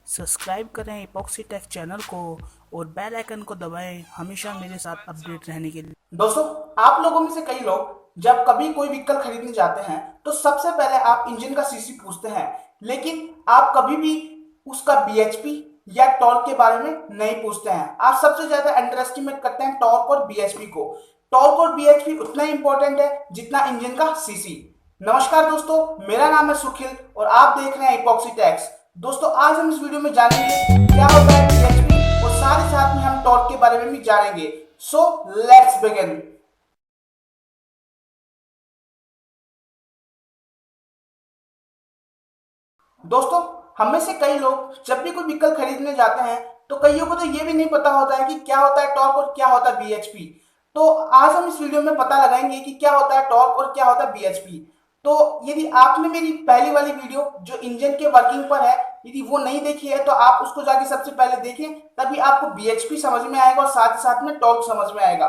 Subscribe करें epoxy take channel को और बेल आइकन को दबाएं हमेशा मेरे साथ अपडेट रहने के लिए। दोस्तों, आप लोगों में से कई लोग जब कभी कोई व्हीकल खरीदने जाते हैं तो सबसे पहले आप इंजन का सीसी पूछते हैं, लेकिन आप कभी भी उसका बीएचपी या टॉर्क के बारे में नहीं पूछते हैं। आप सबसे ज्यादा अंडर एस्टिमेट करते हैं टॉर्क और बीएचपी को। टॉर्क और बीएचपी उतना इंपॉर्टेंट है जितना इंजन का सीसी। नमस्कार दोस्तों, मेरा नाम है सुखिल और आप देख रहे हैं इपॉक्सी टैक्स। दोस्तों, आज हम इस वीडियो में जानेंगे क्या होता है बीएचपी और साथ ही साथ में हम टॉर्क के बारे में भी जानेंगे। So let's begin. दोस्तों, हमें से कई लोग जब भी कोई व्हीकल खरीदने जाते हैं तो कईयों को तो ये भी नहीं पता होता है कि क्या होता है टॉर्क और क्या होता है बीएचपी। तो आज हम इस वीडियो में पता लगाएंगे कि क्या होता है टॉर्क और क्या होता है बीएचपी। तो यदि आपने मेरी पहली वाली वीडियो जो इंजन के वर्किंग पर है यदि वो नहीं देखी है तो आप उसको जाके सबसे पहले देखें, तभी आपको बीएचपी समझ में आएगा और साथ ही साथ में टॉर्क समझ में आएगा।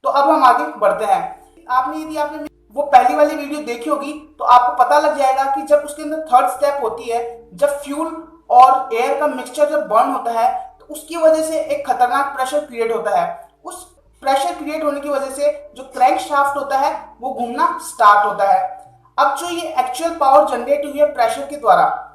तो अब हम आगे बढ़ते हैं। यदि आपने वो पहली वाली वीडियो देखी होगी तो आपको पता लग जाएगा कि जब उसके अंदर थर्ड स्टेप होती है, जब फ्यूल और एयर का मिक्सचर जब बर्न होता है तो उसकी वजह से एक खतरनाक प्रेशर क्रिएट होता है। उस प्रेशर क्रिएट होने की वजह से जो क्रैंक शाफ्ट होता है वो घूमना स्टार्ट होता है। अब जो ये एक्चुअल पावर जनरेट हुई है प्रेशर के द्वारा,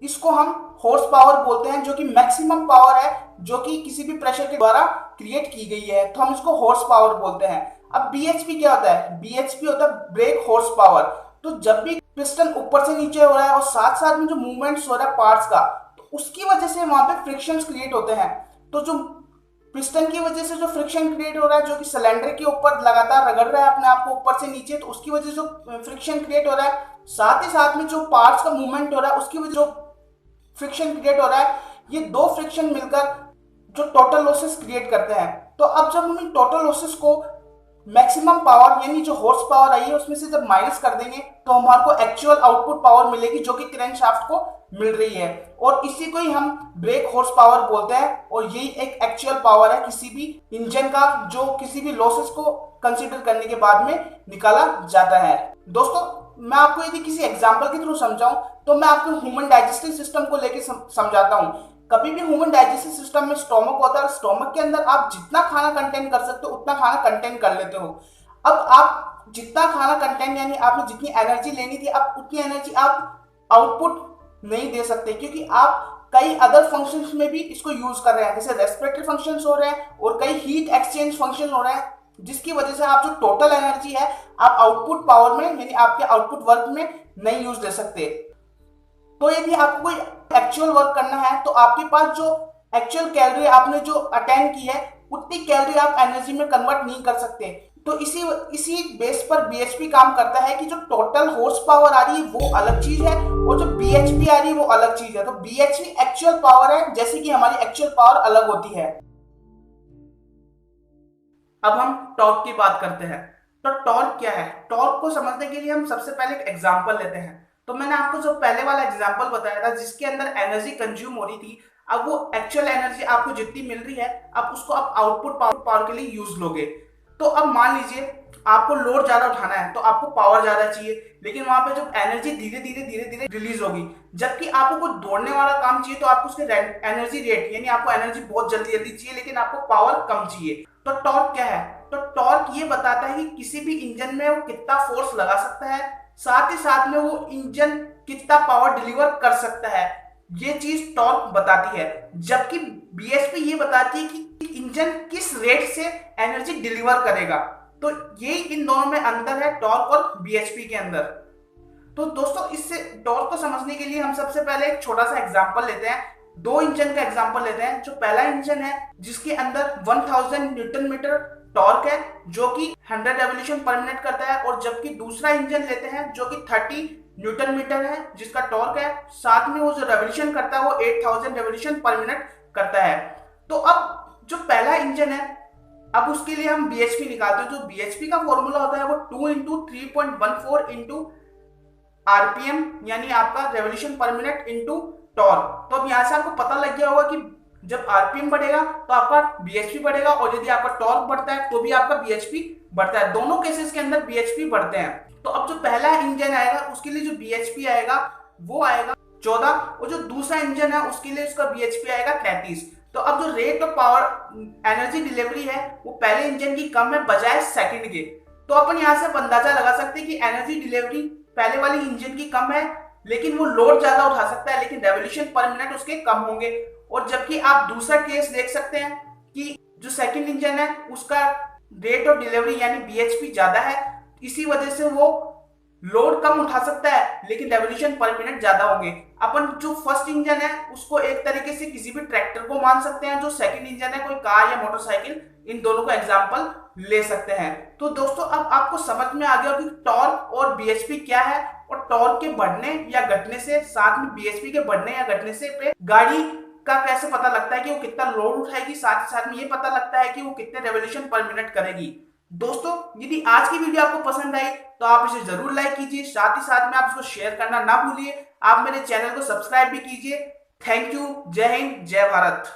इसको हम हॉर्स पावर बोलते हैं, जो कि मैक्सिमम पावर है जो कि किसी भी प्रेशर के द्वारा क्रिएट की गई है, तो हम इसको हॉर्स पावर बोलते हैं। अब बीएचपी क्या होता है? बीएचपी होता है ब्रेक हॉर्स पावर। तो जब भी पिस्टन ऊपर से नीचे हो रहा है और साथ साथ में जो मूवमेंट्स हो रहा है पार्ट्स का, तो उसकी वजह से वहां पे फ्रिक्शंस क्रिएट होते हैं। तो जो पिस्टन की वजह से जो फ्रिक्शन क्रिएट हो रहा है, जो कि सिलेंडर के ऊपर लगातार रगड़ रहा है अपने आप को ऊपर से नीचे, तो उसकी वजह से जो फ्रिक्शन क्रिएट हो रहा है, साथ ही साथ में जो पार्ट्स का मूवमेंट हो रहा है उसकी वजह जो फ्रिक्शन क्रिएट हो रहा है, ये दो फ्रिक्शन मिलकर जो टोटल लॉसेस क्रिएट करते हैं। तो अब जब हम इन टोटल लॉसेस को मैक्सिमम पावर यानी जो हॉर्स पावर आई है उसमें से जब माइनस कर देंगे तो हमारे को एक्चुअल आउटपुट पावर मिलेगी जो कि क्रैंक शाफ्ट को मिल रही है, और इसी को ही हम ब्रेक हॉर्स पावर बोलते हैं। और यही एक एक्चुअल पावर है किसी भी इंजन का, जो किसी भी लॉसेस को कंसीडर करने के बाद में निकाला जाता है। दोस्तों, मैं आपको यदि किसी एग्जांपल के थ्रू समझाऊं तो मैं आपको ह्यूमन डाइजेस्टिव सिस्टम को लेकर समझाता हूं। कभी भी ह्यूमन डाइजेस्टिव सिस्टम में स्टोमक होता है, स्टोमक के अंदर आप जितना खाना कंटेन कर सकते हो उतना खाना कंटेन कर लेते हो। अब आप जितना खाना कंटेन यानी आपने जितनी एनर्जी लेनी थी, अब उतनी एनर्जी आप आउटपुट नहीं दे सकते, क्योंकि आप कई अदर फंक्शंस में भी इसको यूज कर रहे हैं, जैसे रेस्पिरेटरी फंक्शंस हो रहे हैं और कई हीट एक्सचेंज फंक्शन हो रहे हैं, जिसकी वजह से आप जो टोटल एनर्जी है आप आउटपुट पावर में यानी आपके आउटपुट वर्क में नहीं यूज ले सकते। तो यदि आपको कोई एक्चुअल वर्क करना है तो आपके पास जो एक्चुअल कैलोरी आपने जो अटेंड की है उतनी कैलोरी आप एनर्जी में कन्वर्ट नहीं कर सकते। तो इसी बेस पर बीएचपी काम करता है कि जो टोटल हॉर्स पावर आ रही है वो अलग चीज है और जो बीएचपी आ रही है वो अलग चीज है। तो बीएचपी एक्चुअल पावर है, जैसे कि हमारी एक्चुअल पावर अलग होती है। अब हम टॉर्क की बात करते हैं। तो टॉर्क क्या है? टॉर्क को समझने के लिए हम सबसे पहले एक एग्जांपल लेते हैं। तो मैंने आपको जो पहले वाला एग्जांपल बताया था जिसके अंदर एनर्जी कंज्यूम हो रही थी, अब वो एक्चुअल एनर्जी आपको जितनी मिल रही है अब उसको आप आउटपुट पावर के लिए यूज लोगे। तो अब मान लीजिए आपको लोड ज्यादा उठाना है तो आपको पावर ज्यादा चाहिए, लेकिन वहां पे जो एनर्जी धीरे धीरे रिलीज होगी, जबकि आपको कुछ दौड़ने वाला काम चाहिए तो आपको उसके एनर्जी रेट यानी आपको एनर्जी बहुत जल्दी जल्दी चाहिए लेकिन आपको पावर कम चाहिए। तो टॉर्क क्या है? तो टॉर्क ये बताता है कि किसी भी इंजन में वो कितना फोर्स लगा सकता है, साथ ही साथ में वो इंजन कितना पावर डिलीवर कर सकता है, ये चीज टॉर्क बताती है। जबकि बीएचपी ये बताती है कि इंजन किस रेट से एनर्जी डिलीवर करेगा। तो ये इन दोनों में अंतर है टॉर्क और बीएचपी के अंदर। तो दोस्तों, इससे टॉर्क को समझने के लिए हम सबसे पहले एक छोटा सा एग्जांपल लेते हैं। दो इंजन का एग्जांपल लेते हैं। जो पहला इंजन है जिसके अंदर 1000 न्यूटन मीटर टॉर्क है जो कि 100 रेवोल्यूशन पर मिनट करता है, और जबकि दूसरा इंजन लेते हैं जो कि 30 न्यूटन मीटर है जिसका टॉर्क है, साथ में वो जो रेवोल्यूशन करता है वो 8000 रेवोल्यूशन पर मिनट करता है। तो अब जो पहला इंजन है अब उसके लिए हम बीएचपी निकालते हैं। जो बीएचपी का फॉर्मूला होता है वो 2 इंटू 3.14 इंटू आरपीएम यानी आपका रेवोल्यूशन पर मिनट इंटू टॉर्क। तो अब यहां से आपको पता लग गया होगा कि जब आरपीएम बढ़ेगा तो आपका बीएचपी बढ़ेगा, और यदि आपका टॉर्क बढ़ता है तो भी आपका बीएचपी बढ़ता है। दोनों केसेस के अंदर बीएचपी बढ़ते हैं। तो अब जो पहला इंजन आएगा उसके लिए जो बीएचपी आएगा वो आएगा 14 और जो दूसरा इंजन है उसके लिए उसका bhp आएगा 33। तो अब जो rate of power energy delivery है वो पहले इंजन की कम है बजाय सेकंड के। तो अपन यहाँ से अंदाजा लगा सकते हैं कि एनर्जी डिलीवरी पहले वाली इंजन की कम है, लेकिन वो लोड ज्यादा उठा सकता है, लेकिन रेवोल्यूशन पर मिनट उसके कम होंगे। और जबकि आप दूसरा केस देख सकते हैं कि जो सेकंड इंजन है उसका रेट ऑफ डिलीवरी यानी bhp ज्यादा है, इसी वजह से वो लोड कम उठा सकता है लेकिन रेवोल्यूशन पर मिनट ज्यादा होंगे। अपन जो फर्स्ट इंजन है उसको एक तरीके से किसी भी ट्रैक्टर को मान सकते हैं, जो सेकंड इंजन है कोई कार या मोटरसाइकिल, इन दोनों को एग्जांपल ले सकते हैं। तो दोस्तों अब आपको समझ में आ गया कि टॉर्क और bhp क्या है, और टॉर्क के बढ़ने या घटने से, साथ में bhp के बढ़ने या घटने से पे गाड़ी का कैसे पता लगता है कि वो कितना लोड उठाएगी, साथ ही साथ में ये पता लगता है कि वो कितने रेवोल्यूशन पर मिनट करेगी। दोस्तों यदि आज की वीडियो आपको पसंद आई तो आप इसे जरूर लाइक कीजिए, साथ ही साथ में आप इसको शेयर करना ना भूलिए। आप मेरे चैनल को सब्सक्राइब भी कीजिए। Thank you. जय हिंद, जय भारत।